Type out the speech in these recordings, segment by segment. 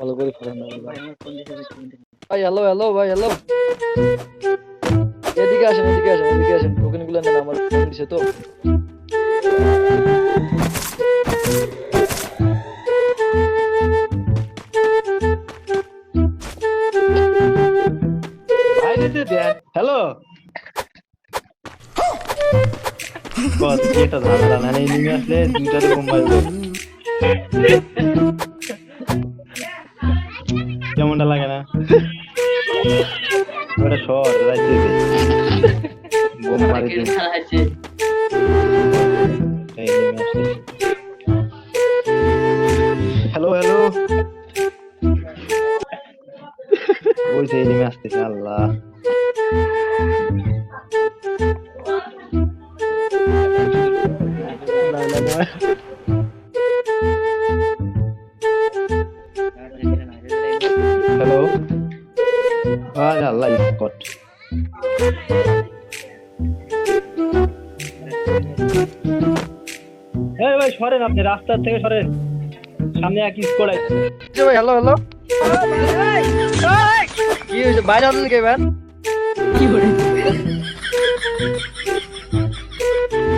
ভালো করে ফেলেন না ভাই। ভাই হ্যালো হ্যালো ভাই হ্যালো, এদিকে আসেন এদিকে আসেন এদিকে আসেন, টোকেন গুলো নেন, আমার ফোন দিছে তো। হ্যালো এটা ঝামেলা না নেমে আসলে দুইটা রকম বাজবে কেমনটা লাগে না ওটা শহর রাজ্যে বোম মারি দিন হ্যালো হ্যালো ওই যে নেমে আসতেছে আল্লাহ হ্যালো আরে আল্লাহ স্কট এই ভাই সরেন, আপনি রাস্তা থেকে সরেন, সামনে এক স্কট আছে ভাই হ্যালো হ্যালো, কি হয়েছে বাইরে আসলেন কে ভাই? কি করে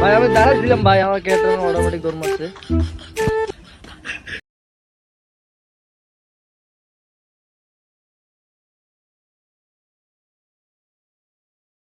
ভাই আমি দাঁড়াচ্ছিলাম ভাই, আমার ক্যারেক্টার অটোমেটিক দৌড় মারছে।